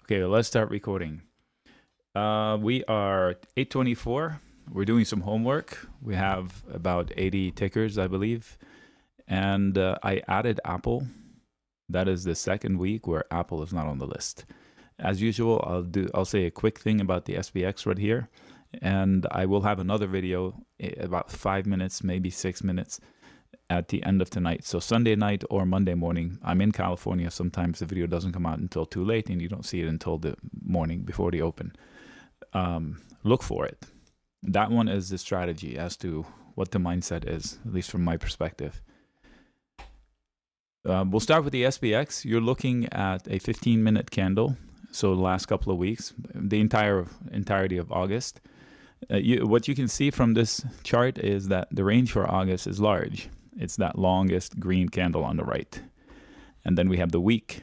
Okay, let's start recording. We are 8:24. We're doing some homework. We have about 80 tickers, I believe. And I added Apple. That is the second week where Apple is not on the list. As usual, I'll say a quick thing about the SPX right here. And I will have another video, about 5 minutes, maybe 6 minutes, at the end of tonight. So Sunday night or Monday morning. I'm in California. Sometimes the video doesn't come out until too late and you don't see it until the morning before the open. Look for it. That one is the strategy as to what the mindset is, at least from my perspective. We'll start with the SPX. You're looking at a 15-minute candle. So the last couple of weeks, the entirety of August. What you can see from this chart is that the range for August is large. It's that longest green candle on the right. And then we have the week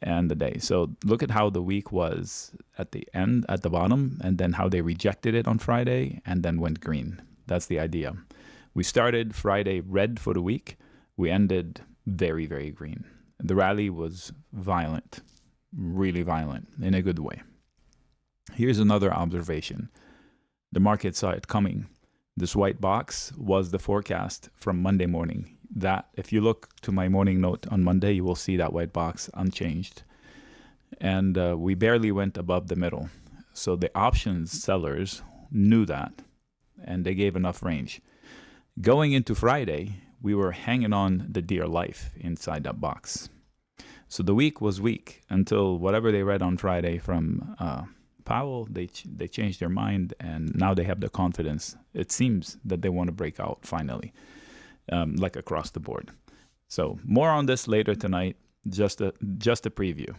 and the day. So look at how the week was at the end, at the bottom, and then how they rejected it on Friday and then went green. That's the idea. We started Friday red for the week. We ended very, very green. The rally was violent, really violent in a good way. Here's another observation. The market saw it coming. This white box was the forecast from Monday morning. That, if you look to my morning note on Monday, you will see that white box unchanged. And we barely went above the middle. So the options sellers knew that, and they gave enough range. Going into Friday, we were hanging on the dear life inside that box. So the week was weak until whatever they read on Friday from Powell, they changed their mind, and now they have the confidence. It seems that they want to break out finally, like across the board. So more on this later tonight, just a preview.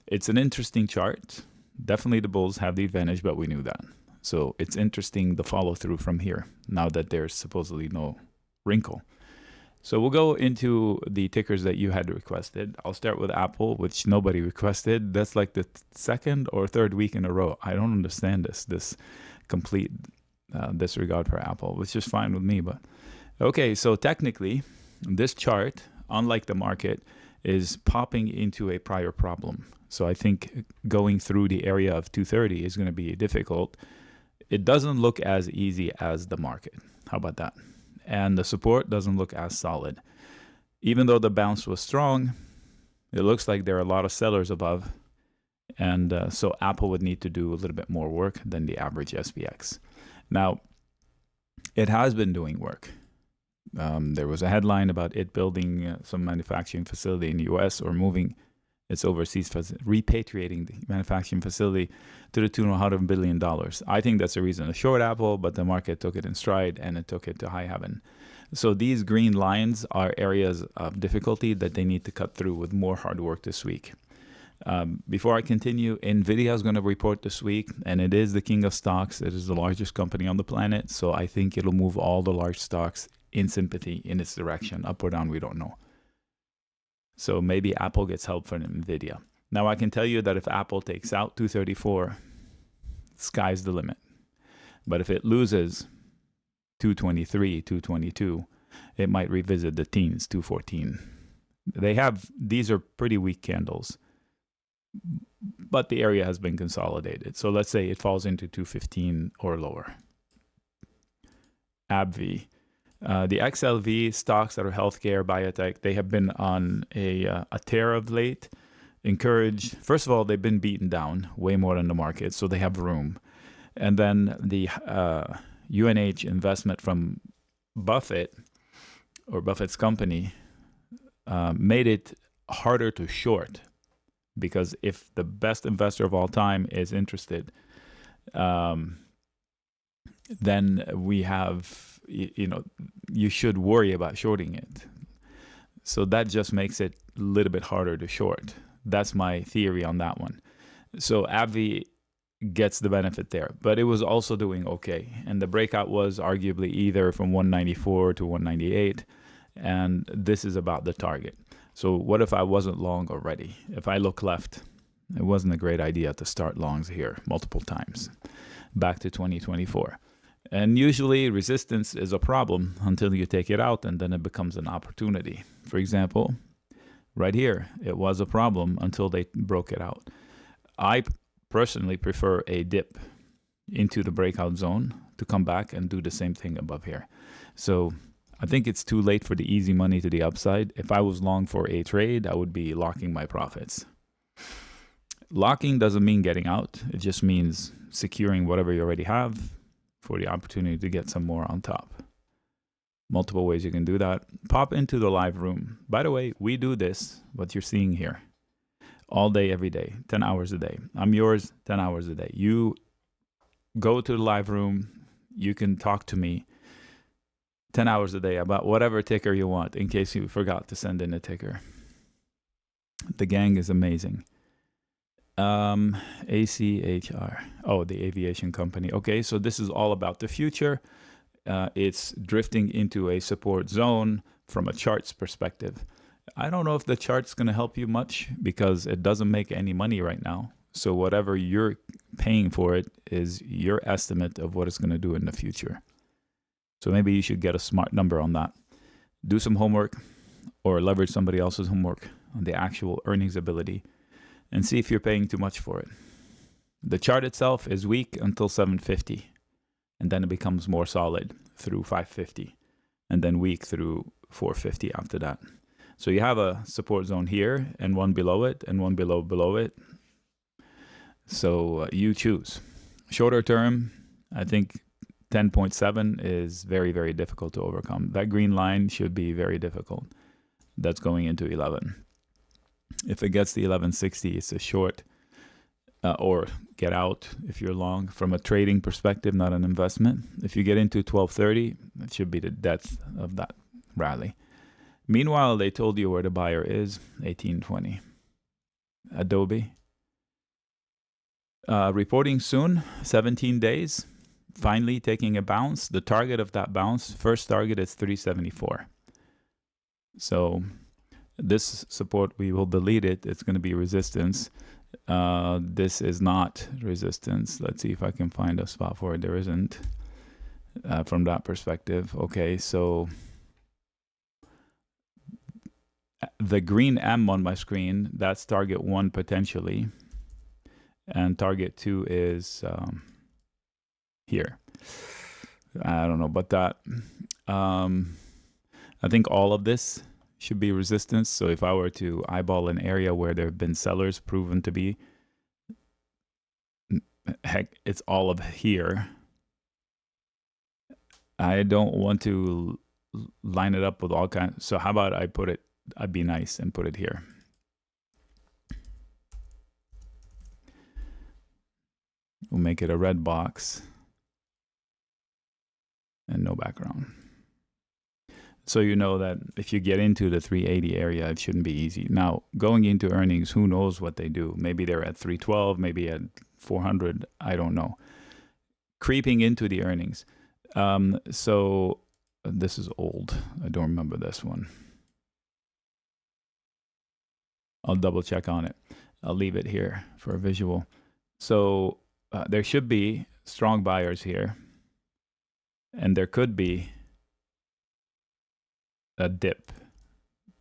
It's an interesting chart. Definitely the bulls have the advantage, but we knew that. So it's interesting the follow through from here, now that there's supposedly no wrinkle. So we'll go into the tickers that you had requested. I'll start with Apple, which nobody requested. That's like the second or third week in a row. I don't understand this complete disregard for Apple, which is fine with me. But okay, so technically, this chart, unlike the market, is popping into a prior problem. So I think going through the area of 230 is going to be difficult. It doesn't look as easy as the market. How about that? And the support doesn't look as solid. Even though the bounce was strong, it looks like there are a lot of sellers above. And so Apple would need to do a little bit more work than the average SPX. Now, it has been doing work. There was a headline about it building some manufacturing facility in the US or moving its overseas, repatriating the manufacturing facility to the tune of $100 billion. I think that's a reason to short Apple, but the market took it in stride and it took it to high heaven. So these green lines are areas of difficulty that they need to cut through with more hard work this week. Before I continue, NVIDIA is going to report this week, and it is the king of stocks. It is the largest company on the planet, so I think it'll move all the large stocks in sympathy in its direction, up or down, we don't know. So maybe Apple gets help from NVIDIA. Now I can tell you that if Apple takes out 234, sky's the limit. But if it loses 223, 222, it might revisit the teens, 214. These are pretty weak candles, but the area has been consolidated. So let's say it falls into 215 or lower. ABBV. The XLV stocks that are healthcare, biotech, they have been on a tear of late. First of all, they've been beaten down way more than the market, so they have room. And then the UNH investment from Buffett, or Buffett's company, made it harder to short, because if the best investor of all time is interested, then we have, you should worry about shorting it. So that just makes it a little bit harder to short. That's my theory on that one. So AbbVie gets the benefit there, but it was also doing okay. And the breakout was arguably either from 194 to 198. And this is about the target. So what if I wasn't long already? If I look left, it wasn't a great idea to start longs here multiple times. Back to 2024. And usually resistance is a problem until you take it out, and then it becomes an opportunity. For example, right here, it was a problem until they broke it out. I personally prefer a dip into the breakout zone to come back and do the same thing above here. So I think it's too late for the easy money to the upside. If I was long for a trade, I would be locking my profits. Locking doesn't mean getting out. It just means securing whatever you already have for the opportunity to get some more on top. Multiple ways you can do that. Pop into the live room. By the way, we do this, what you're seeing here, all day, every day, 10 hours a day. I'm yours, 10 hours a day. You go to the live room. You can talk to me 10 hours a day about whatever ticker you want in case you forgot to send in a ticker. The gang is amazing. ACHR. Oh, the aviation company. Okay, so this is all about the future. It's drifting into a support zone from a charts perspective. I don't know if the chart's going to help you much because it doesn't make any money right now. So whatever you're paying for it is your estimate of what it's going to do in the future. So maybe you should get a smart number on that. Do some homework or leverage somebody else's homework on the actual earnings ability and see if you're paying too much for it. The chart itself is weak until 750, and then it becomes more solid through 550, and then weak through 450 after that. So you have a support zone here, and one below it, and one below it. So you choose. Shorter term, I think 10.7 is very, very difficult to overcome. That green line should be very difficult. That's going into 11. If it gets the 1160, it's a short, or get out if you're long from a trading perspective, not an investment. If you get into 1230, that should be the death of that rally. Meanwhile, they told you where the buyer is, 1820. Adobe. Reporting soon, 17 days. Finally taking a bounce. The target of that bounce, first target is 374. So this support, we will delete it. It's going to be resistance. This is not resistance. Let's see if I can find a spot for it. There isn't from that perspective. Okay, so the green M on my screen, that's target 1 potentially. And target 2 is here. I don't know about that. I think all of this should be resistance. So if I were to eyeball an area where there have been sellers proven to be, heck, it's all of here. I don't want to line it up with all kinds. So how about I put it, I'd be nice and put it here. We'll make it a red box and no background. So you know that if you get into the 380 area, it shouldn't be easy. Now, going into earnings, who knows what they do? Maybe they're at 312, maybe at 400, I don't know. Creeping into the earnings. So this is old. I don't remember this one. I'll double check on it. I'll leave it here for a visual. So there should be strong buyers here. And there could be a dip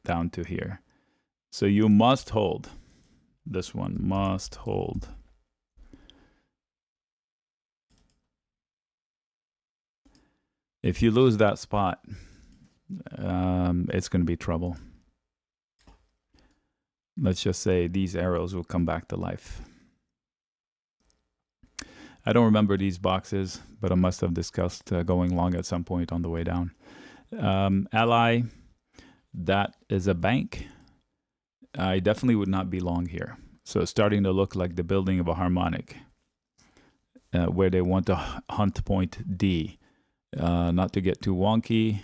down to here. So you must hold. This one must hold. If you lose that spot, it's going to be trouble. Let's just say these arrows will come back to life. I don't remember these boxes, but I must have discussed going long at some point on the way down. Ally, that is a bank. I definitely would not be long here. So it's starting to look like the building of a harmonic, where they want to hunt point D. Not to get too wonky.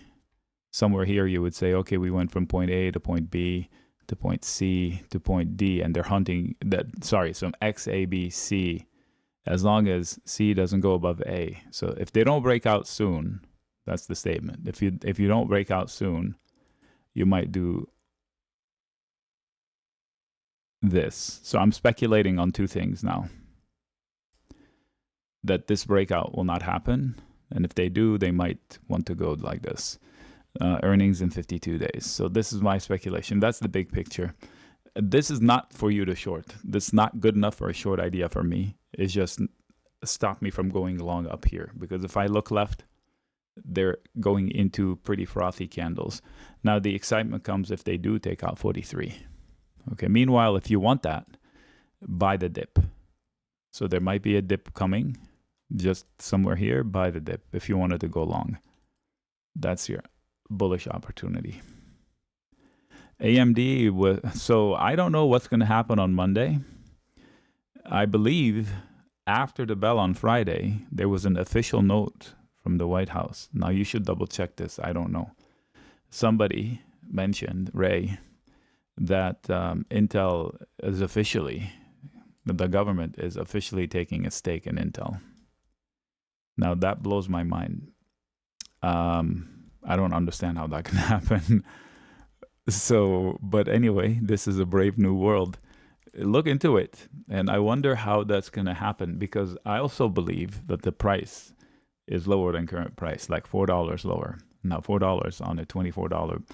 Somewhere here you would say, okay, we went from point A to point B to point C to point D, and they're hunting that, sorry, some X, A, B, C, as long as C doesn't go above A. So if they don't break out soon, that's the statement. If you don't break out soon, you might do this. So I'm speculating on two things now. That this breakout will not happen, and if they do, they might want to go like this. earnings in 52 days. So this is my speculation. That's the big picture. This is not for you to short. This is not good enough for a short idea for me. It's just stop me from going long up here, because if I look left, they're going into pretty frothy candles. Now the excitement comes if they do take out 43. Okay. Meanwhile, if you want that, buy the dip. So there might be a dip coming just somewhere here. Buy the dip if you wanted to go long. That's your bullish opportunity. AMD was, so I don't know what's going to happen on Monday. I believe after the bell on Friday, there was an official note from the White House. Now you should double check this. I don't know. Somebody mentioned, Ray, that Intel is officially, the government is officially taking a stake in Intel. Now that blows my mind. I don't understand how that can happen. So, but anyway, this is a brave new world. Look into it. And I wonder how that's going to happen, because I also believe that the price is lower than current price, like $4 lower. Now, $4 on a $24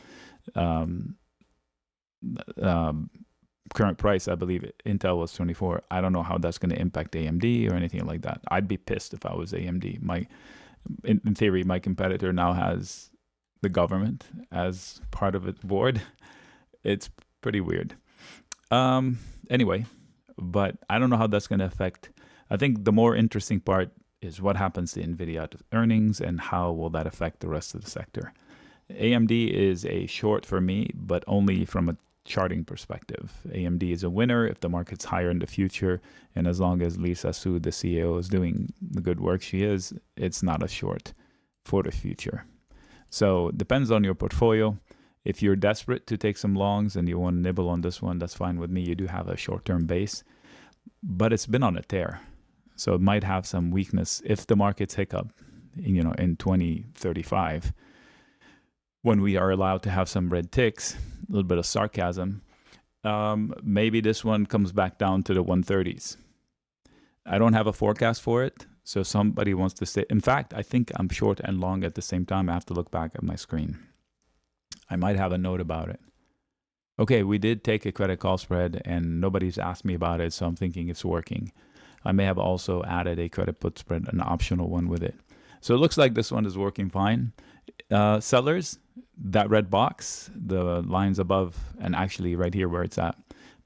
current price, I believe Intel was 24. I don't know how that's going to impact AMD or anything like that. I'd be pissed if I was AMD. In theory, my competitor now has the government as part of its board. It's pretty weird. Anyway, but I don't know how that's going to affect. I think the more interesting part is what happens to NVIDIA earnings and how will that affect the rest of the sector. AMD is a short for me, but only from a charting perspective. AMD is a winner if the market's higher in the future, and as long as Lisa Su, the CEO, is doing the good work she is, it's not a short for the future. So depends on your portfolio. If you're desperate to take some longs and you want to nibble on this one, that's fine with me. You do have a short-term base, but it's been on a tear. So it might have some weakness if the markets hiccup, in 2035, when we are allowed to have some red ticks, a little bit of sarcasm. Maybe this one comes back down to the 130s. I don't have a forecast for it. So somebody wants to say, in fact, I think I'm short and long at the same time. I have to look back at my screen. I might have a note about it. Okay, we did take a credit call spread and nobody's asked me about it, so I'm thinking it's working. I may have also added a credit put spread, an optional one with it. So it looks like this one is working fine. Sellers, that red box, the lines above, and actually right here where it's at,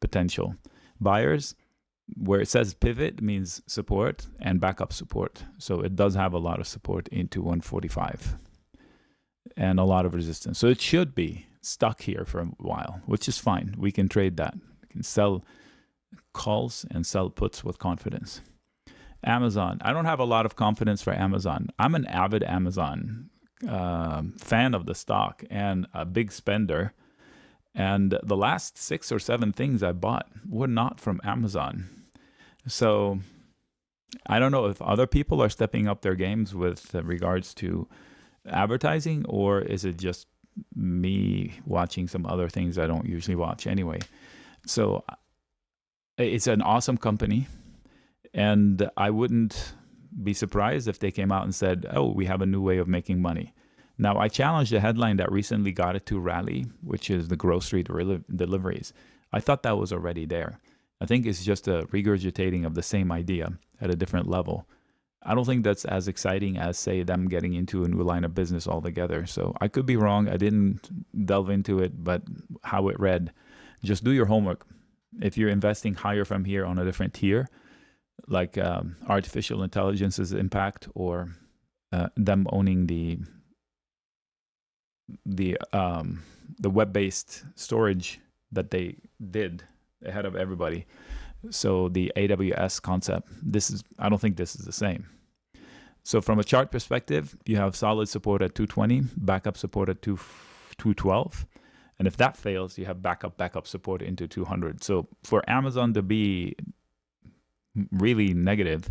potential. Buyers, where it says pivot means support and backup support. So it does have a lot of support into 145 and a lot of resistance. So it should be stuck here for a while, which is fine. We can trade that. We can sell calls and sell puts with confidence. Amazon. I don't have a lot of confidence for Amazon. I'm an avid Amazon fan of the stock and a big spender. And the last 6 or 7 things I bought were not from Amazon. So I don't know if other people are stepping up their games with regards to advertising, or is it just me watching some other things I don't usually watch anyway. So it's an awesome company, and I wouldn't be surprised if they came out and said, oh, we have a new way of making money. Now, I challenged the headline that recently got it to rally, which is the grocery deliveries. I thought that was already there. I think it's just a regurgitating of the same idea at a different level. I don't think that's as exciting as, say, them getting into a new line of business altogether. So I could be wrong. I didn't delve into it, but how it read, just do your homework. If you're investing higher from here on a different tier, like artificial intelligence's impact, or them owning the web-based storage that they did ahead of everybody. So the AWS concept, I don't think this is the same. So from a chart perspective, you have solid support at 220, backup support at 212. And if that fails, you have backup support into 200. So for Amazon to be really negative,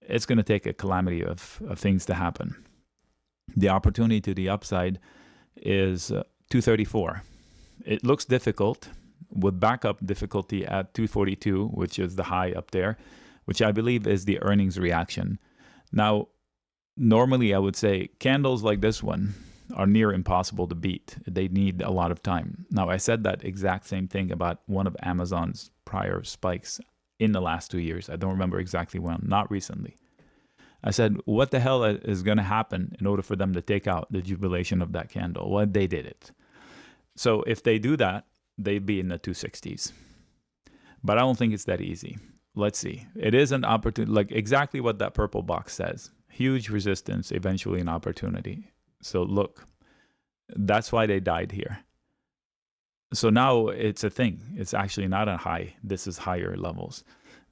it's going to take a calamity of things to happen. The opportunity to the upside is 234. It looks difficult with backup difficulty at 242, which is the high up there, which I believe is the earnings reaction. Now, normally I would say candles like this one are near impossible to beat. They need a lot of time. Now, I said that exact same thing about one of Amazon's prior spikes in the last 2 years. I don't remember exactly when, not recently. I said, what the hell is going to happen in order for them to take out the jubilation of that candle? Well, they did it. So if they do that, they'd be in the 260s. But I don't think it's that easy. Let's see. It is an opportunity, like exactly what that purple box says. Huge resistance, eventually an opportunity. So look, that's why they died here. So now it's a thing. It's actually not a high. This is higher levels.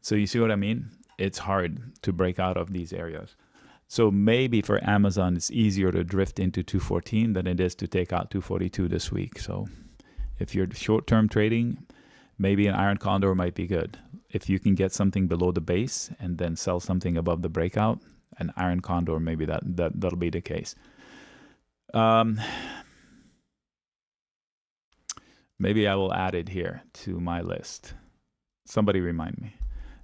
So you see what I mean? It's hard to break out of these areas. So maybe for Amazon, it's easier to drift into 214 than it is to take out 242 this week. So if you're short-term trading, maybe an iron condor might be good. If you can get something below the base and then sell something above the breakout, an iron condor, maybe that'll be the case. Maybe I will add it here to my list. Somebody remind me.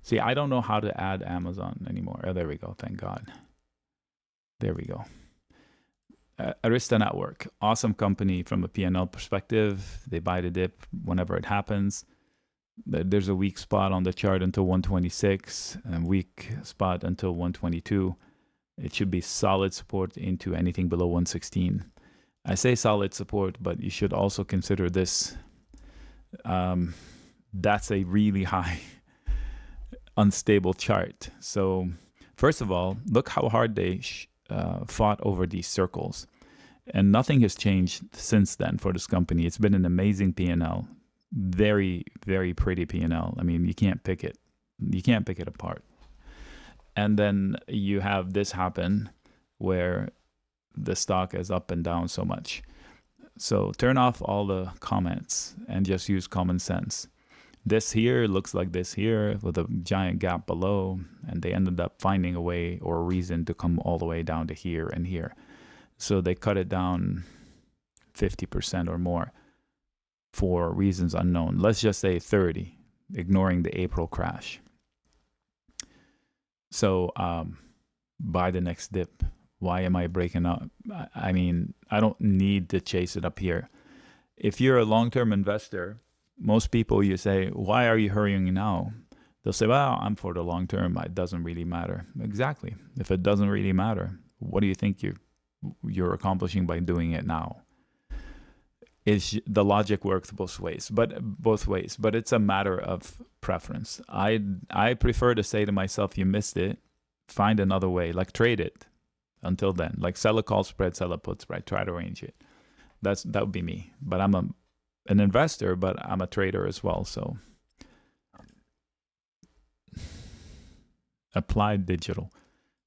See, I don't know how to add Amazon anymore. Oh, there we go. Thank God. There we go. Arista Network, awesome company from a P&L perspective. They buy the dip whenever it happens. There's a weak spot on the chart until 126 and weak spot until 122. It should be solid support into anything below 116. I say solid support, but you should also consider this. That's a really high unstable chart. So first of all, look how hard they fought over these circles. And nothing has changed since then for this company. It's been an amazing P&L. Very, very pretty P&L. I mean, you can't pick it. You can't pick it apart. And then you have this happen where the stock is up and down so much. So turn off all the comments and just use common sense. This here looks like this here with a giant gap below, and they ended up finding a way or a reason to come all the way down to here and here. So they cut it down 50% or more for reasons unknown. Let's just say 30, ignoring the April crash. So buy the next dip. Why am I breaking up? I mean, I don't need to chase it up here. If you're a long-term investor, most people, you say, why are you hurrying now? They'll say, well, I'm for the long term. It doesn't really matter. Exactly. If it doesn't really matter, what do you think you're accomplishing by doing it now? The logic works both ways, but it's a matter of preference. I prefer to say to myself, you missed it, find another way, like trade it until then, like sell a call spread, sell a put spread, try to arrange it. That would be me. But I'm an investor, but I'm a trader as well. So Applied Digital,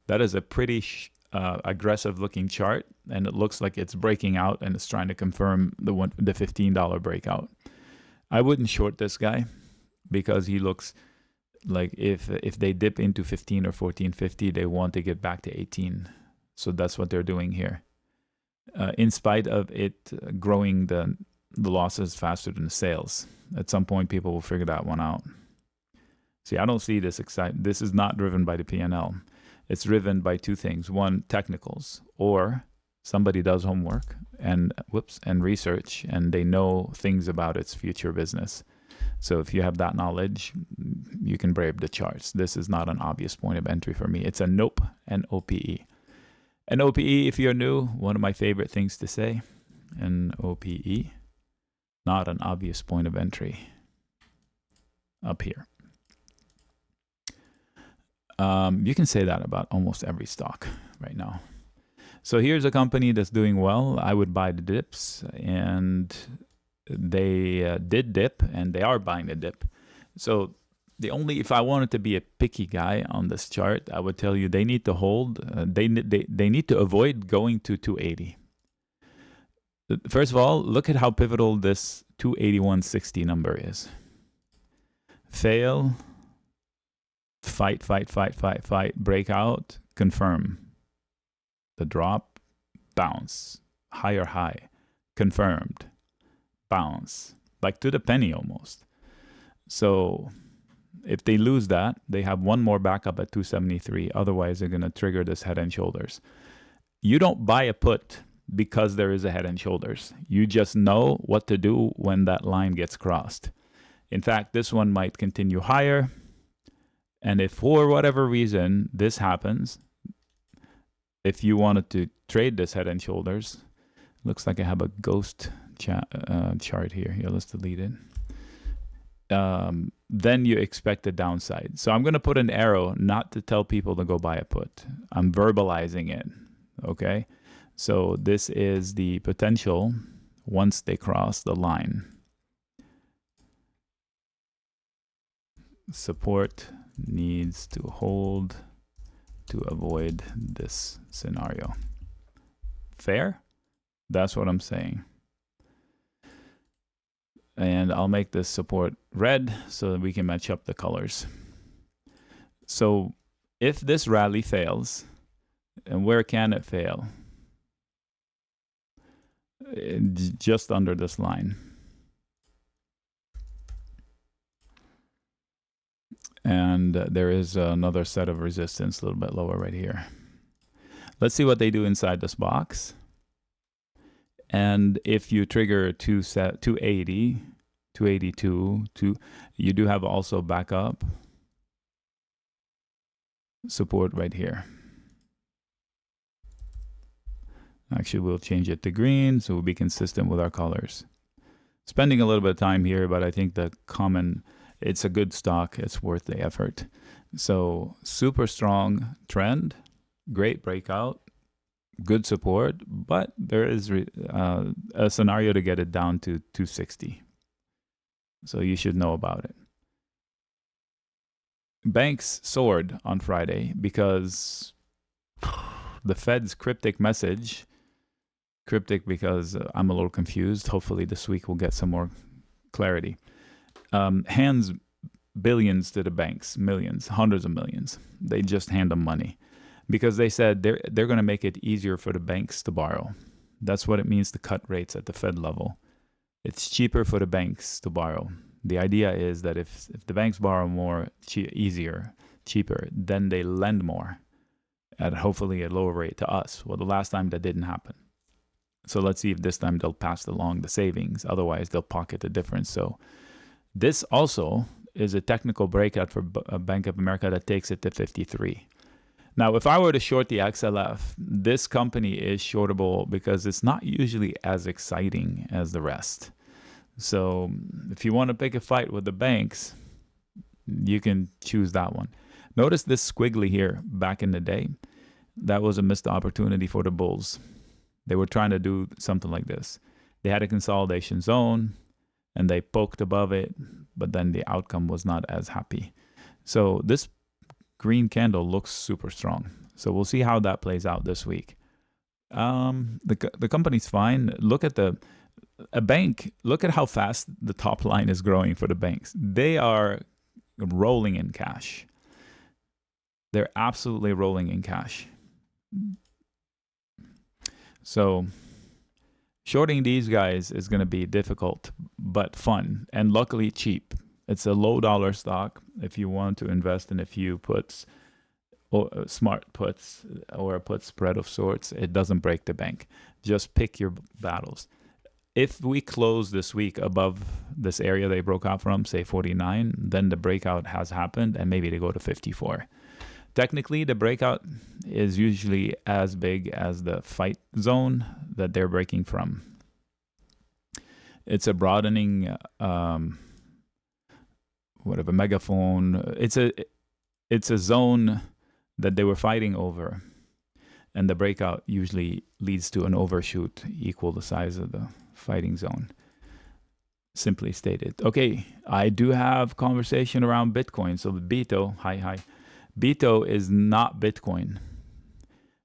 that is a pretty aggressive looking chart, and it looks like it's breaking out and it's trying to confirm the $15 breakout. I wouldn't short this guy because he looks like if they dip into 15 or 14.50, they want to get back to 18. So that's what they're doing here. In spite of it growing the losses faster than the sales. At some point, people will figure that one out. See, I don't see this exciting. This is not driven by the P&L. It's driven by two things. One, technicals, or somebody does homework and research, and they know things about its future business. So if you have that knowledge, you can brave the charts. This is not an obvious point of entry for me. It's a nope and OPE. An OPE, if you're new, one of my favorite things to say, an OPE, not an obvious point of entry up here. You can say that about almost every stock right now. So here's a company that's doing well. I would buy the dips, and they did dip, and they are buying the dip. So if I wanted to be a picky guy on this chart, I would tell you they need to hold. They need to avoid going to 280. First of all, look at how pivotal this 281.60 number is. Fail, fight, break out, confirm. The drop, bounce, higher high, confirmed, bounce, like to the penny almost. So if they lose that, they have one more backup at 273. Otherwise, they're going to trigger this head and shoulders. You don't buy a put because there is a head and shoulders. You just know what to do when that line gets crossed. In fact, this one might continue higher. And if for whatever reason this happens, if you wanted to trade this head and shoulders, looks like I have a ghost chart here. Yeah, let's delete it. Then you expect a downside. So I'm going to put an arrow not to tell people to go buy a put. I'm verbalizing it. Okay. So this is the potential once they cross the line. Support needs to hold to avoid this scenario. Fair? That's what I'm saying. And I'll make this support red so that we can match up the colors. So if this rally fails, and where can it fail? Just under this line. And there is another set of resistance a little bit lower right here. Let's see what they do inside this box. And if you trigger 280, 282, you do have also backup support right here. Actually, we'll change it to green so we'll be consistent with our colors. Spending a little bit of time here, but I think the common, it's a good stock. It's worth the effort. So super strong trend, great breakout, good support, but there is a scenario to get it down to 260. So you should know about it. Banks soared on Friday because the Fed's cryptic message, cryptic because I'm a little confused. Hopefully this week we'll get some more clarity. Hands billions to the banks, millions, hundreds of millions. They just hand them money because they said they're going to make it easier for the banks to borrow. That's what it means to cut rates at the Fed level. It's cheaper for the banks to borrow. The idea is that if the banks borrow more, cheaper, then they lend more at hopefully a lower rate to us. Well, the last time that didn't happen. So let's see if this time they'll pass along the savings. Otherwise, they'll pocket the difference. So this also is a technical breakout for Bank of America that takes it to 53. Now, if I were to short the XLF, this company is shortable because it's not usually as exciting as the rest. So if you want to pick a fight with the banks, you can choose that one. Notice this squiggly here back in the day. That was a missed opportunity for the bulls. They were trying to do something like this. They had a consolidation zone and they poked above it, but then the outcome was not as happy. So this green candle looks super strong. So we'll see how that plays out this week. The company's fine. Look at a bank. Look at how fast the top line is growing for the banks. They are rolling in cash. They're absolutely rolling in cash. So shorting these guys is going to be difficult, but fun and luckily cheap. It's a low dollar stock. If you want to invest in a few puts, or smart puts, or a put spread of sorts, it doesn't break the bank. Just pick your battles. If we close this week above this area they broke out from, say 49, then the breakout has happened and maybe they go to 54. Technically, the breakout is usually as big as the fight zone that they're breaking from. It's a broadening, whatever, megaphone. It's a zone that they were fighting over. And the breakout usually leads to an overshoot equal the size of the fighting zone. Simply stated. Okay, I do have conversation around Bitcoin. So BITO, hi. BITO is not Bitcoin,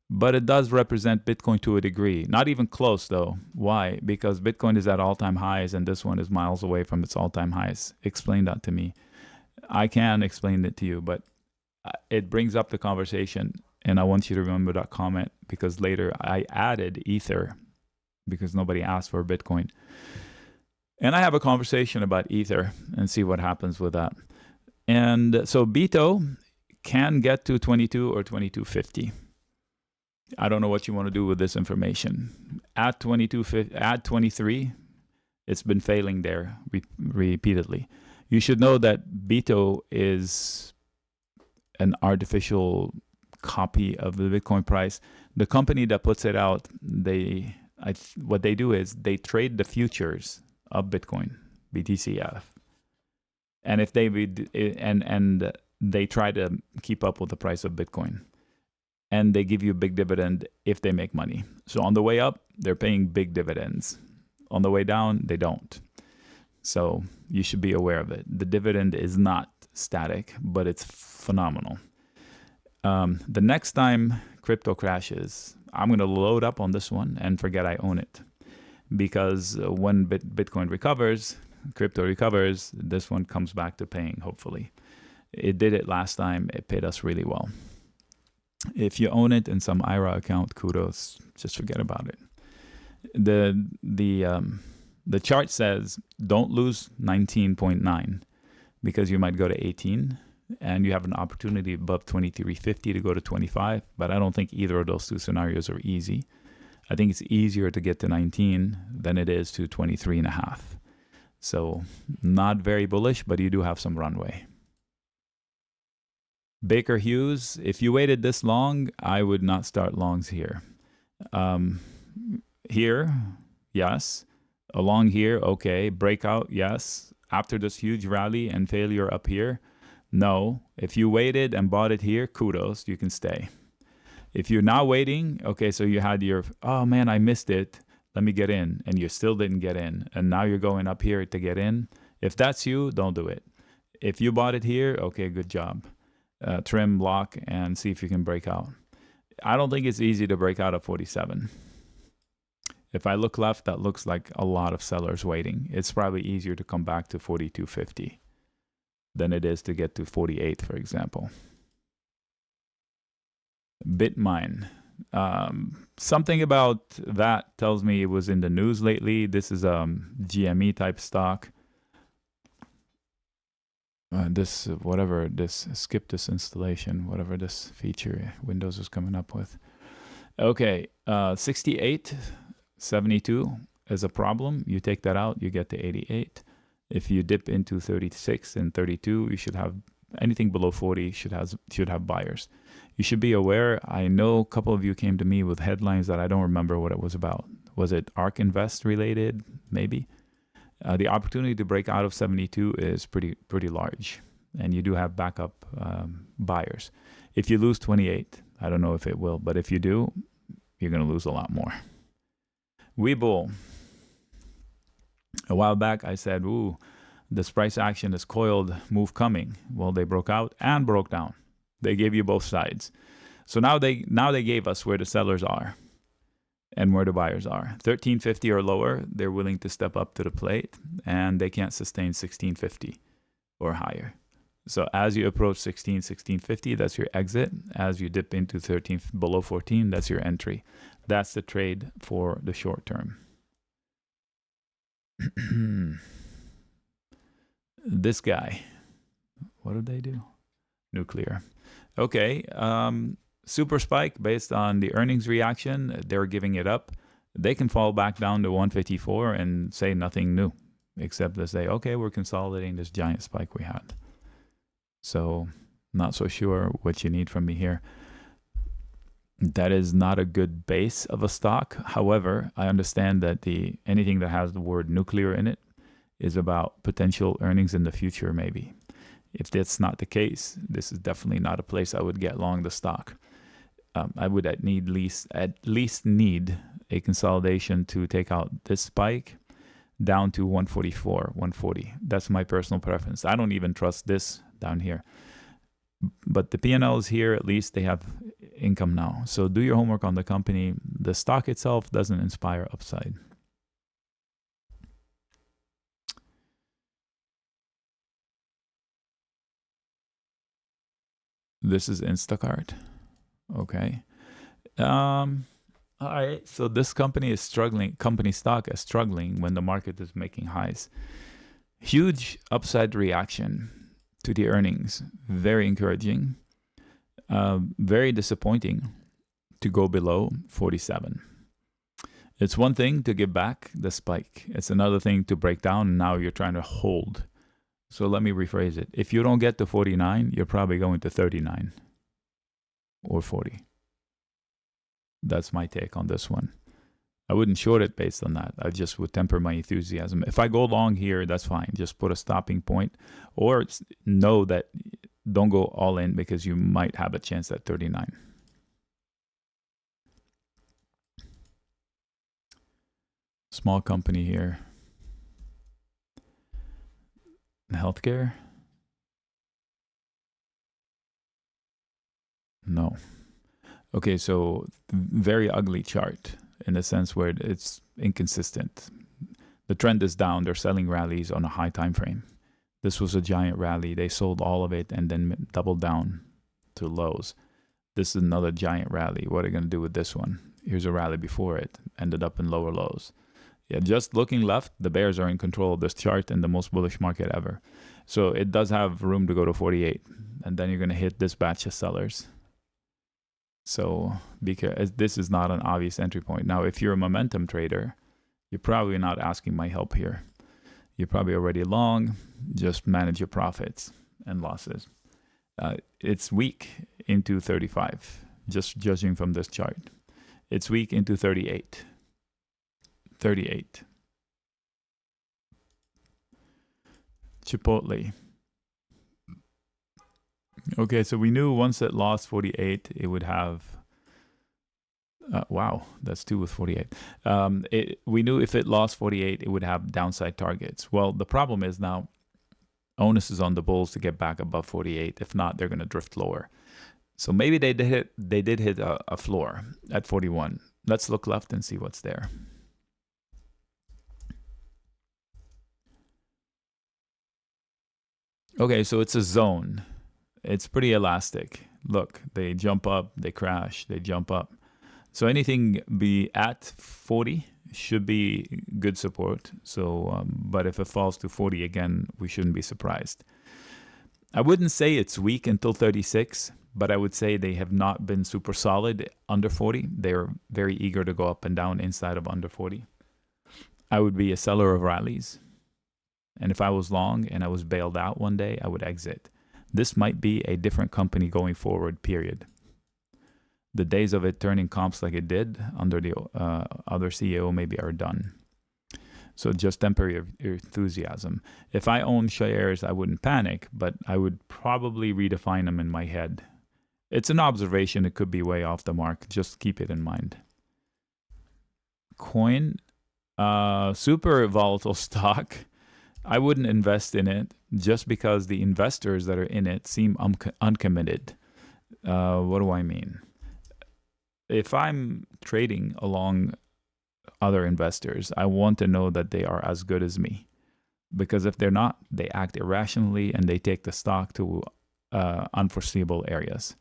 but it does represent Bitcoin to a degree. Not even close though. Why? Because Bitcoin is at all-time highs and this one is miles away from its all-time highs. Explain that to me. I can explain it to you, but it brings up the conversation and I want you to remember that comment because later I added Ether because nobody asked for Bitcoin. And I have a conversation about Ether and see what happens with that. And so BITO can get to 22 or 22.50. I don't know what you want to do with this information. At 23, it's been failing there repeatedly. You should know that BITO is an artificial copy of the Bitcoin price. The company that puts it out, what they do is they trade the futures of Bitcoin, BTCF, and if they they try to keep up with the price of Bitcoin, and they give you a big dividend if they make money. So on the way up, they're paying big dividends. On the way down, they don't. So you should be aware of it. The dividend is not static, but it's phenomenal. The next time crypto crashes, I'm going to load up on this one and forget I own it. Because when Bitcoin recovers, crypto recovers, this one comes back to paying, hopefully. It did it last time. It paid us really well. If you own it in some IRA account, kudos. Just forget about it. The chart says don't lose 19.9 because you might go to 18 and you have an opportunity above 2350 to go to 25, but I don't think either of those two scenarios are easy. I think it's easier to get to 19 than it is to 23.5. So not very bullish, but you do have some runway. Baker Hughes, if you waited this long, I would not start longs here. Here, yes. Along here, okay. Breakout, yes. After this huge rally and failure up here, no. If you waited and bought it here, kudos, you can stay. If you're now waiting, okay, so you had your, oh man, I missed it, let me get in, and you still didn't get in, and now you're going up here to get in. If that's you, don't do it. If you bought it here, okay, good job. Trim, block, and see if you can break out. I don't think it's easy to break out of 47. If I look left, that looks like a lot of sellers waiting. It's probably easier to come back to 42.50 than it is to get to 48, for example. Bitmine. Something about that tells me it was in the news lately. This is a GME type stock. Skip this installation, whatever this feature Windows is coming up with. Okay, 68.72 is a problem. You take that out, you get to 88. If you dip into 36 and 32, you should have anything below 40 should have buyers. You should be aware. I know a couple of you came to me with headlines that I don't remember what it was about. Was it ARK Invest related? Maybe. The opportunity to break out of 72 is pretty large, and you do have backup buyers. If you lose 28, I don't know if it will, but if you do, you're going to lose a lot more. Webull. A while back, I said, ooh, this price action is coiled, move coming. Well, they broke out and broke down. They gave you both sides. So now they gave us where the sellers are and where the buyers are. 1350 or lower, they're willing to step up to the plate, and they can't sustain 1650 or higher. So as you approach 1650, that's your exit. As you dip into 13 below 14, that's your entry. That's the trade for the short term. This guy, what did they do? Nuclear. Okay, super spike based on the earnings reaction. They're giving it up. They can fall back down to 154 and say nothing new, except to say, okay, we're consolidating this giant spike we had. So not so sure what you need from me here. That is not a good base of a stock. However, I understand that anything that has the word nuclear in it is about potential earnings in the future, maybe. If that's not the case, this is definitely not a place I would get long the stock. I would at least need a consolidation to take out this spike down to 144, 140. That's my personal preference. I don't even trust this down here. But the P&L is here. At least they have income now. So do your homework on the company. The stock itself doesn't inspire upside. This is Instacart. Okay. All right. So this company is struggling. Company stock is struggling when the market is making highs. Huge upside reaction to the earnings. Very encouraging. Very disappointing to go below 47. It's one thing to give back the spike. It's another thing to break down, and now you're trying to hold. So let me rephrase it. If you don't get to 49, you're probably going to 39 or 40. That's my take on this one. I wouldn't short it based on that. I just would temper my enthusiasm. If I go long here, that's fine. Just put a stopping point, or know that don't go all in because you might have a chance at 39. Small company here. Healthcare? No. Okay, so very ugly chart in the sense where it's inconsistent. The trend is down. They're selling rallies on a high time frame. This was a giant rally. They sold all of it and then doubled down to lows. This is another giant rally. What are they going to do with this one? Here's a rally before it. Ended up in lower lows. Yeah, just looking left, the bears are in control of this chart in the most bullish market ever. So it does have room to go to 48. And then you're going to hit this batch of sellers. So because this is not an obvious entry point. Now, if you're a momentum trader, you're probably not asking my help here. You're probably already long. Just manage your profits and losses. It's weak into 35, just judging from this chart. It's weak into 38. 38. Chipotle. Okay, so we knew once it lost 48, it would have... wow, that's 2 with 48. We knew if it lost 48, it would have downside targets. Well, the problem is now, onus is on the bulls to get back above 48. If not, they're going to drift lower. So maybe they did hit a floor at 41. Let's look left and see what's there. Okay, so it's a zone. It's pretty elastic. Look, they jump up, they crash, they jump up. So anything be at 40 should be good support. So, but if it falls to 40 again, we shouldn't be surprised. I wouldn't say it's weak until 36, but I would say they have not been super solid under 40. They're very eager to go up and down inside of under 40. I would be a seller of rallies. And if I was long and I was bailed out one day, I would exit. This might be a different company going forward, period. The days of it turning comps like it did under the other CEO maybe are done. So just temper your enthusiasm. If I own shares, I wouldn't panic, but I would probably redefine them in my head. It's an observation. It could be way off the mark. Just keep it in mind. Coin, super volatile stock. I wouldn't invest in it just because the investors that are in it seem uncommitted. What do I mean? If I'm trading along other investors, I want to know that they are as good as me. Because if they're not, they act irrationally and they take the stock to unforeseeable areas.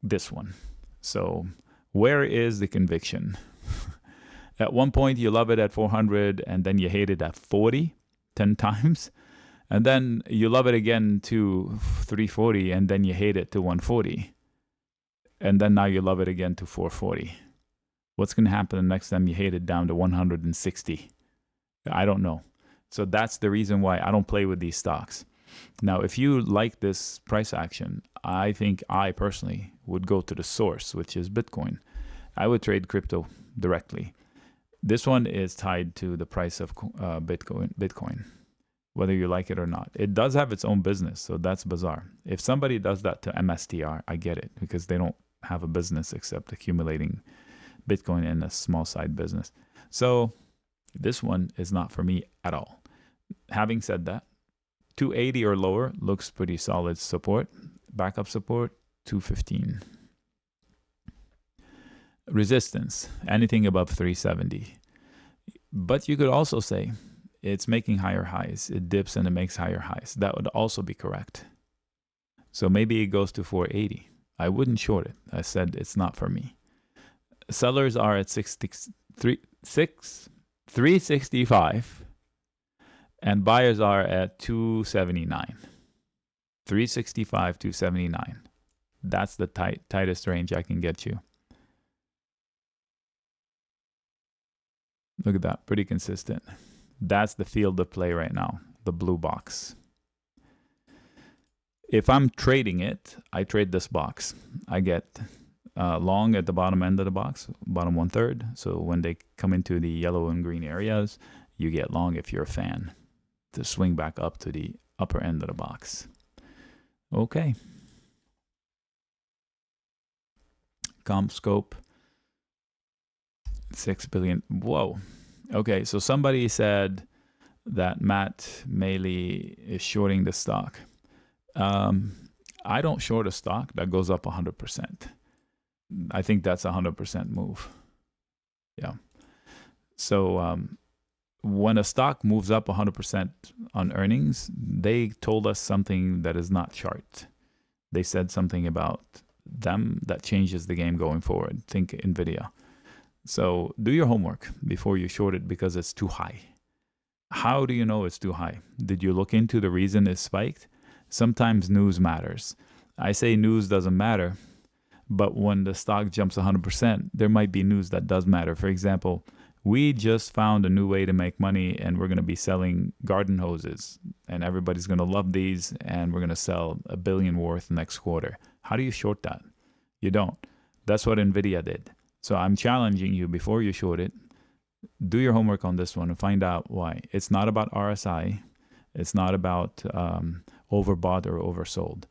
This one. So where is the conviction? At one point, you love it at 400, and then you hate it at 40, 10 times. And then you love it again to 340, and then you hate it to 140. And then now you love it again to 440. What's going to happen the next time you hate it down to 160? I don't know. So that's the reason why I don't play with these stocks. Now, if you like this price action, I think I personally would go to the source, which is Bitcoin. I would trade crypto directly. This one is tied to the price of Bitcoin, whether you like it or not. It does have its own business, so that's bizarre. If somebody does that to MSTR, I get it, because they don't have a business except accumulating Bitcoin in a small side business. So this one is not for me at all. Having said that, 280 or lower looks pretty solid support. Backup support, 215. Resistance, anything above 370. But you could also say it's making higher highs. It dips and it makes higher highs. That would also be correct. So maybe it goes to 480. I wouldn't short it. I said it's not for me. Sellers are at 365 and buyers are at 279. 365, 279. That's the tightest range I can get you. Look at that, pretty consistent. That's the field of play right now, the blue box. If I'm trading it, I trade this box. I get long at the bottom end of the box, bottom 1/3. So when they come into the yellow and green areas, you get long if you're a fan to swing back up to the upper end of the box. Okay. CommScope, 6 billion. Whoa. Okay, so somebody said that Matt Maley is shorting the stock. I don't short a stock that goes up 100%. I think that's a 100% move. Yeah. So when a stock moves up 100% on earnings, they told us something that is not chart. They said something about them that changes the game going forward. Think NVIDIA. So do your homework before you short it because it's too high. How do you know it's too high? Did you look into the reason it spiked? Sometimes news matters. I say news doesn't matter, but when the stock jumps 100%, there might be news that does matter. For example, we just found a new way to make money and we're going to be selling garden hoses and everybody's going to love these and we're going to sell $1 billion worth next quarter. How do you short that? You don't. That's what NVIDIA did. So I'm challenging you before you short it, do your homework on this one and find out why. It's not about RSI. It's not about overbought or oversold.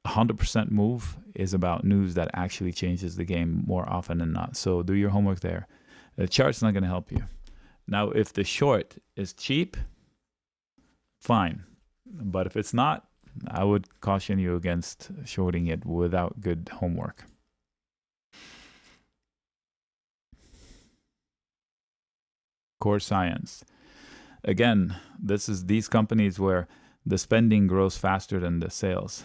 100% move is about news that actually changes the game more often than not. So do your homework there. The chart's not going to help you. Now, if the short is cheap, fine. But if it's not, I would caution you against shorting it without good homework. Core Science. Again, this is these companies where the spending grows faster than the sales.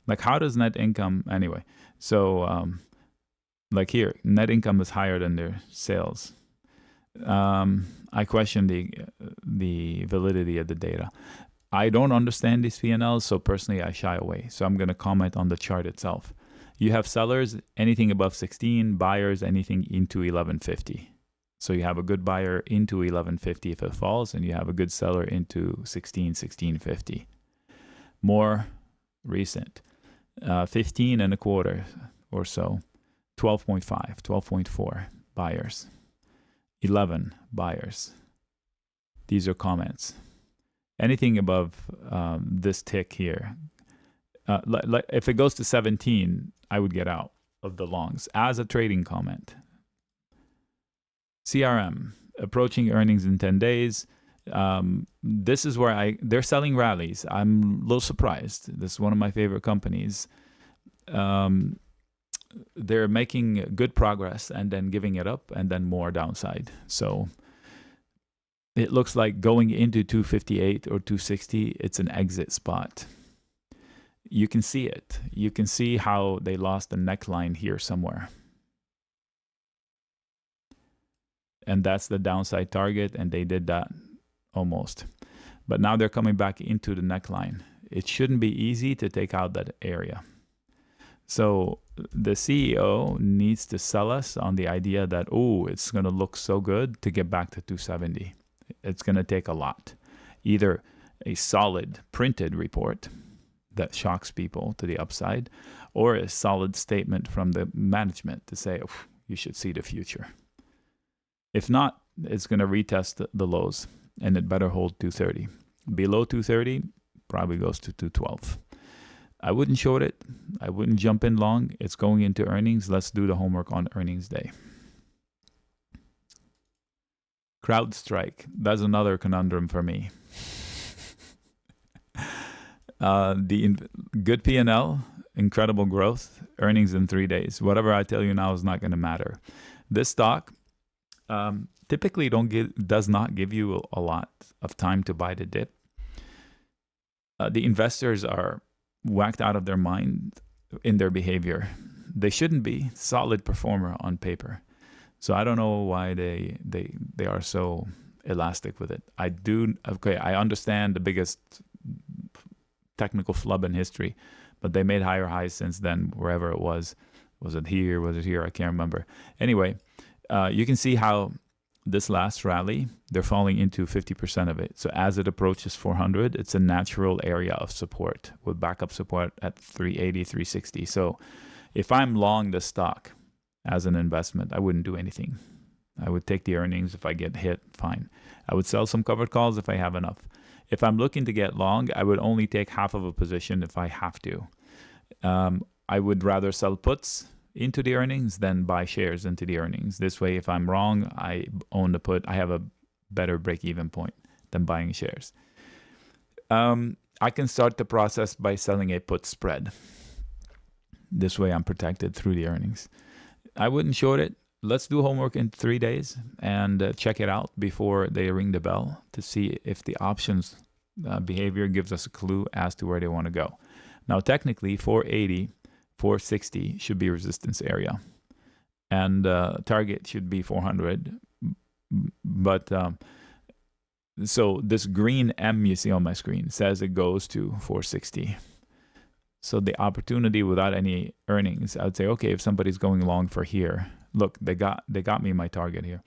Like, how does net income anyway? So, like here, net income is higher than their sales. I question the validity of the data. I don't understand these P&Ls, so personally I shy away. So I'm going to comment on the chart itself. You have sellers, anything above 16, buyers, anything into 1150. So you have a good buyer into 1150 if it falls, and you have a good seller into 1650. More recent, 15 and a quarter or so, 12.5, 12.4 buyers, 11 buyers. These are comments. Anything above this tick here, like if it goes to 17, I would get out of the longs as a trading comment. CRM, approaching earnings in 10 days. This is where they're selling rallies. I'm a little surprised. This is one of my favorite companies. They're making good progress and then giving it up and then more downside. So it looks like going into 258 or 260, it's an exit spot. You can see it. You can see how they lost the neckline here somewhere. And that's the downside target, and they did that almost. But now they're coming back into the neckline. It shouldn't be easy to take out that area. So the CEO needs to sell us on the idea that, oh, it's going to look so good to get back to 270. It's going to take a lot. Either a solid printed report that shocks people to the upside, or a solid statement from the management to say, oh, you should see the future. If not, it's going to retest the lows, and it better hold 230. Below 230, probably goes to 212. I wouldn't short it. I wouldn't jump in long. It's going into earnings. Let's do the homework on earnings day. CrowdStrike. That's another conundrum for me. Good P&L, incredible growth, earnings in 3 days. Whatever I tell you now is not going to matter. This stock typically does not give you a lot of time to buy the dip. The investors are whacked out of their mind in their behavior. They shouldn't be. Solid performer on paper. So I don't know why they are so elastic with it. I understand the biggest technical flub in history, but they made higher highs since then, wherever it was. Was it here? Was it here? I can't remember. Anyway, you can see how this last rally, they're falling into 50% of it. So as it approaches 400, it's a natural area of support with backup support at 380, 360. So if I'm long the stock as an investment, I wouldn't do anything. I would take the earnings. If I get hit, fine. I would sell some covered calls if I have enough. If I'm looking to get long, I would only take half of a position if I have to. I would rather sell puts into the earnings than buy shares into the earnings. This way, if I'm wrong, I own the put. I have a better break-even point than buying shares. I can start the process by selling a put spread. This way, I'm protected through the earnings. I wouldn't short it. Let's do homework in 3 days and check it out before they ring the bell to see if the options behavior gives us a clue as to where they want to go. Now, technically, 480, 460 should be resistance area, and target should be 400. But so this green M you see on my screen says it goes to 460. So the opportunity without any earnings, I would say, okay, if somebody's going long for here, look, they got me my target here,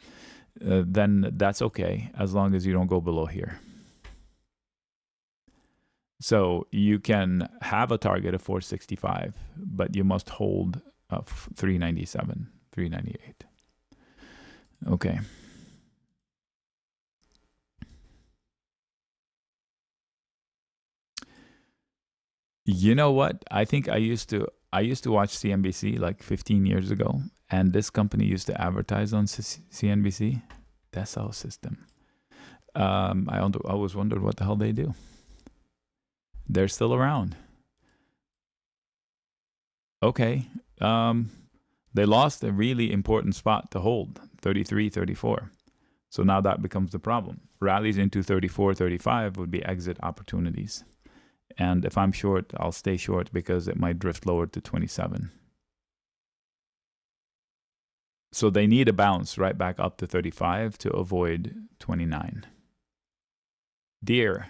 then that's okay as long as you don't go below here. So you can have a target of 465, but you must hold 397, 398. Okay. You know what? I think I used to watch CNBC like 15 years ago, and this company used to advertise on CNBC. Dassault System. I always wondered what the hell they do. They're still around. Okay. They lost a really important spot to hold, 33, 34. So now that becomes the problem. Rallies into 34, 35 would be exit opportunities. And if I'm short, I'll stay short because it might drift lower to 27. So they need a bounce right back up to 35 to avoid 29. Deer.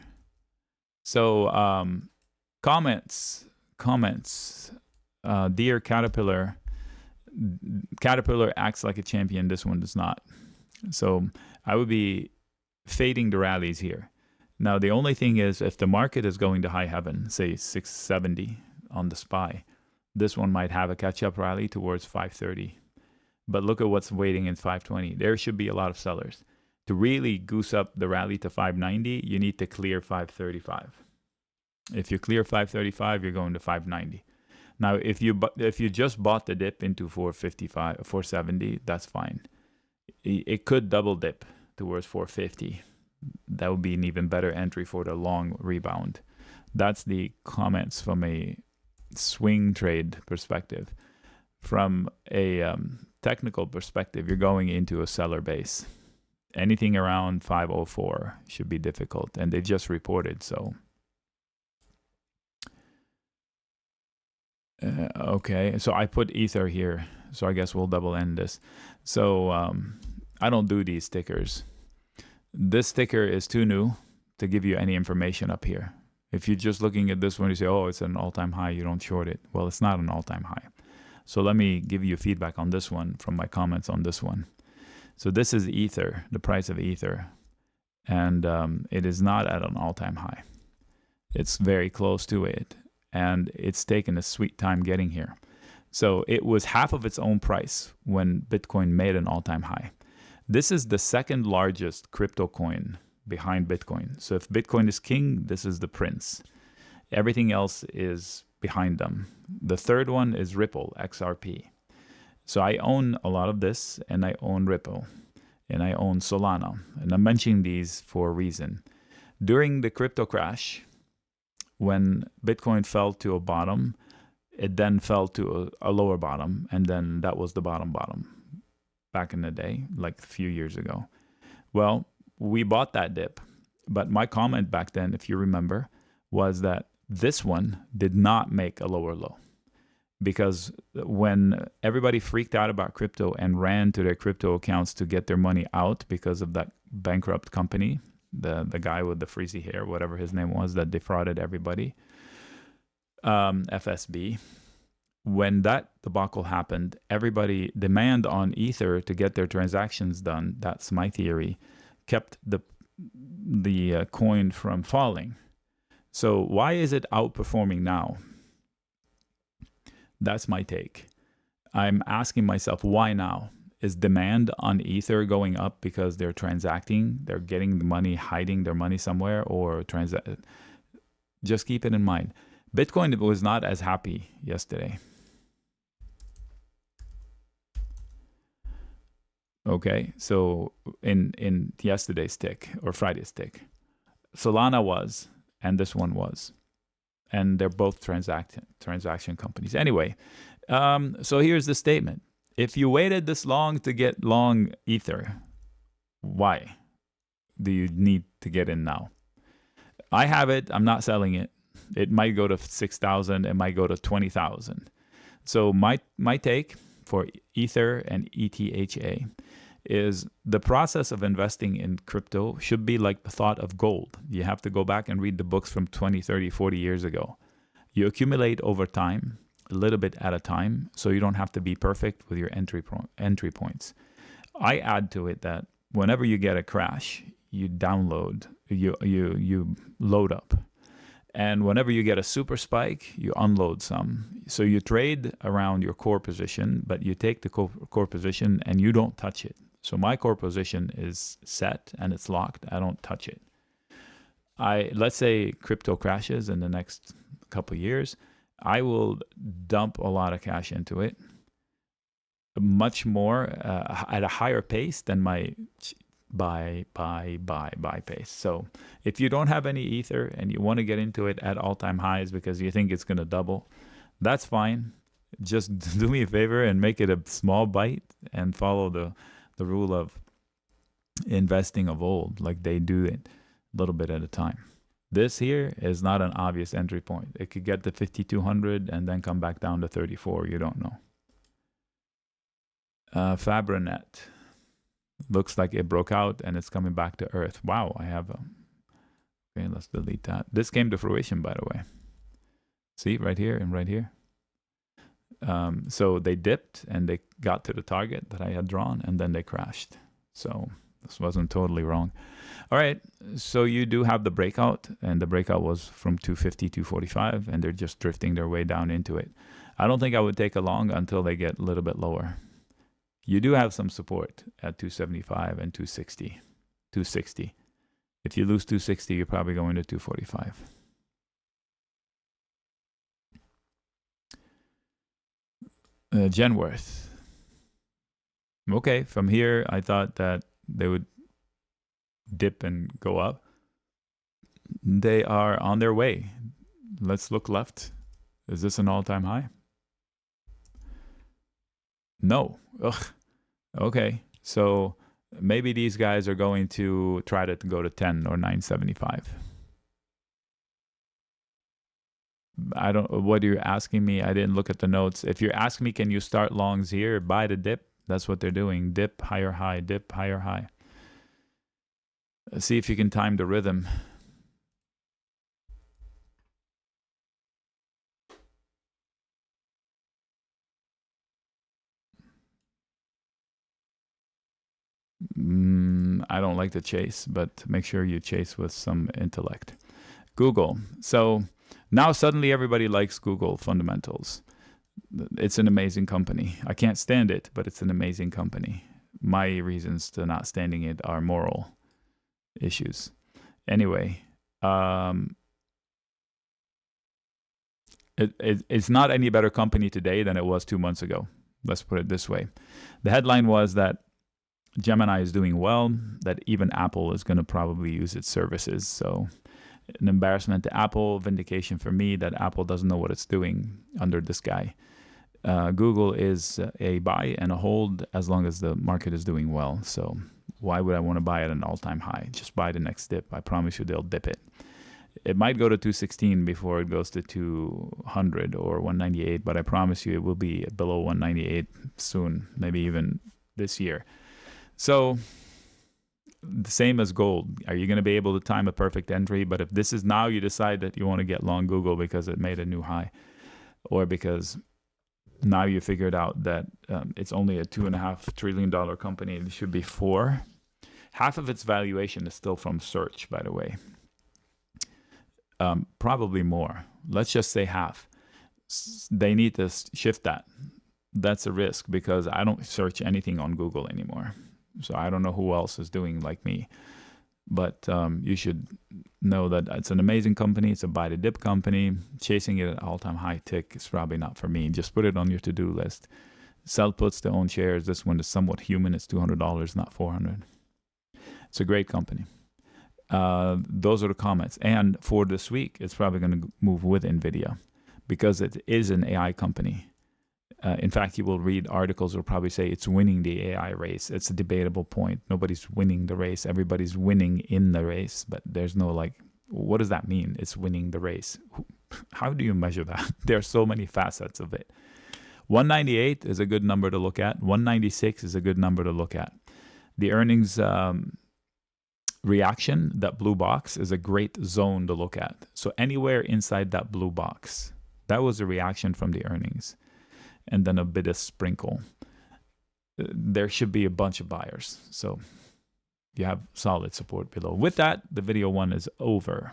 So comments. Deer, Caterpillar. Caterpillar acts like a champion. This one does not. So I would be fading the rallies here. Now, the only thing is if the market is going to high heaven, say 670 on the SPY, this one might have a catch-up rally towards 530. But look at what's waiting in 520. There should be a lot of sellers. To really goose up the rally to 590, you need to clear 535. If you clear 535, you're going to 590. Now, if you just bought the dip into 455, 470, that's fine. It could double dip towards 450. That would be an even better entry for the long rebound. That's the comments from a swing trade perspective. From a technical perspective, you're going into a seller base. Anything around 504 should be difficult, and they just reported, so. Okay, so I put Ether here, so I guess we'll double end this. So I don't do these stickers. This sticker is too new to give you any information up here. If you're just looking at this one, you say, oh, it's an all-time high, you don't short it. Well, it's not an all-time high. So let me give you feedback on this one from my comments on this one. So this is Ether, the price of Ether, and it is not at an all-time high. It's very close to it, and it's taken a sweet time getting here. So it was half of its own price when Bitcoin made an all-time high. This is the second largest crypto coin behind Bitcoin. So if Bitcoin is king, this is the prince. Everything else is behind them. The third one is Ripple, XRP. So I own a lot of this, and I own Ripple, and I own Solana. And I'm mentioning these for a reason. During the crypto crash, when Bitcoin fell to a bottom, it then fell to a lower bottom, and then that was the bottom back in the day, like a few years ago. Well, we bought that dip, but my comment back then, if you remember, was that this one did not make a lower low. Because when everybody freaked out about crypto and ran to their crypto accounts to get their money out because of that bankrupt company, the guy with the frizzy hair, whatever his name was, that defrauded everybody, FSB. When that debacle happened, everybody demand on Ether to get their transactions done. That's my theory. Kept the coin from falling. So why is it outperforming now? That's my take. I'm asking myself, why now? Is demand on Ether going up because they're transacting, they're getting the money, hiding their money somewhere, or just keep it in mind. Bitcoin was not as happy yesterday. Okay, so in yesterday's tick or Friday's tick, Solana was, and this one was, and they're both transaction companies. Anyway, so here's the statement. If you waited this long to get long Ether, why do you need to get in now? I have it. I'm not selling it. It might go to 6,000. It might go to 20,000. So my take for Ether and ETHA is the process of investing in crypto should be like the thought of gold. You have to go back and read the books from 20, 30, 40 years ago. You accumulate over time, a little bit at a time, so you don't have to be perfect with your entry points. I add to it that whenever you get a crash, you download, you load up. And whenever you get a super spike, you unload some. So you trade around your core position, but you take the core position and you don't touch it. So my core position is set and it's locked. I don't touch it. Let's say crypto crashes in the next couple of years. I will dump a lot of cash into it, much more at a higher pace than my buy pace. So if you don't have any Ether and you want to get into it at all-time highs because you think it's going to double, that's fine. Just do me a favor and make it a small bite and follow the rule of investing of old, like they do it a little bit at a time. This here is not an obvious entry point. It could get to 5,200 and then come back down to 34. You don't know. Fabrinet. Looks like it broke out and it's coming back to earth. Wow, I have okay, let's delete that. This came to fruition, by the way. See, right here and right here. So they dipped and they got to the target that I had drawn and then they crashed. So this wasn't totally wrong. All right, so you do have the breakout, and the breakout was from 250, 245, and they're just drifting their way down into it. I don't think I would take a long until they get a little bit lower. You do have some support at 275 and 260. 260. If you lose 260, you're probably going to 245. Genworth. Okay, from here, I thought that they would dip and go up. They are on their way. Let's look left. Is this an all-time high? No. Ugh. Okay. So maybe these guys are going to try to go to 10 or 975. I don't, what are you asking me? I didn't look at the notes. If you're asking me, can you start longs here, buy the dip? That's what they're doing. Dip, higher high, dip, higher high. Let's see if you can time the rhythm. I don't like to chase, but make sure you chase with some intellect. Google. So now suddenly everybody likes Google fundamentals. It's an amazing company. I can't stand it, but it's an amazing company. My reasons to not standing it are moral issues. Anyway, it's not any better company today than it was 2 months ago. Let's put it this way. The headline was that Gemini is doing well, that even Apple is going to probably use its services. So an embarrassment to Apple, vindication for me that Apple doesn't know what it's doing under this guy. Google is a buy and a hold as long as the market is doing well. So why would I want to buy at an all-time high? Just buy the next dip. I promise you they'll dip it. It might go to 216 before it goes to 200 or 198, but I promise you it will be below 198 soon, maybe even this year. So the same as gold. Are you going to be able to time a perfect entry? But if this is now you decide that you want to get long Google because it made a new high, or because now you figured out that it's only a $2.5 trillion company, it should be $4. Half of its valuation is still from search, by the way. Probably more. Let's just say half. They need to shift that. That's a risk, because I don't search anything on Google anymore. So I don't know who else is doing like me. But you should know that it's an amazing company. It's a buy the dip company. Chasing it at all-time high tick is probably not for me. Just put it on your to-do list. Sell puts to own shares. This one is somewhat human. It's $200, not $400. It's a great company. Those are the comments. And for this week, it's probably going to move with NVIDIA, because it is an AI company. In fact, you will read articles that will probably say it's winning the AI race. It's a debatable point. Nobody's winning the race. Everybody's winning in the race, but there's no like, what does that mean? It's winning the race. How do you measure that? There are so many facets of it. 198 is a good number to look at. 196 is a good number to look at. The earnings reaction, that blue box, is a great zone to look at. So anywhere inside that blue box, that was a reaction from the earnings. And then a bit of sprinkle. There should be a bunch of buyers. So you have solid support below. With that, the video one is over.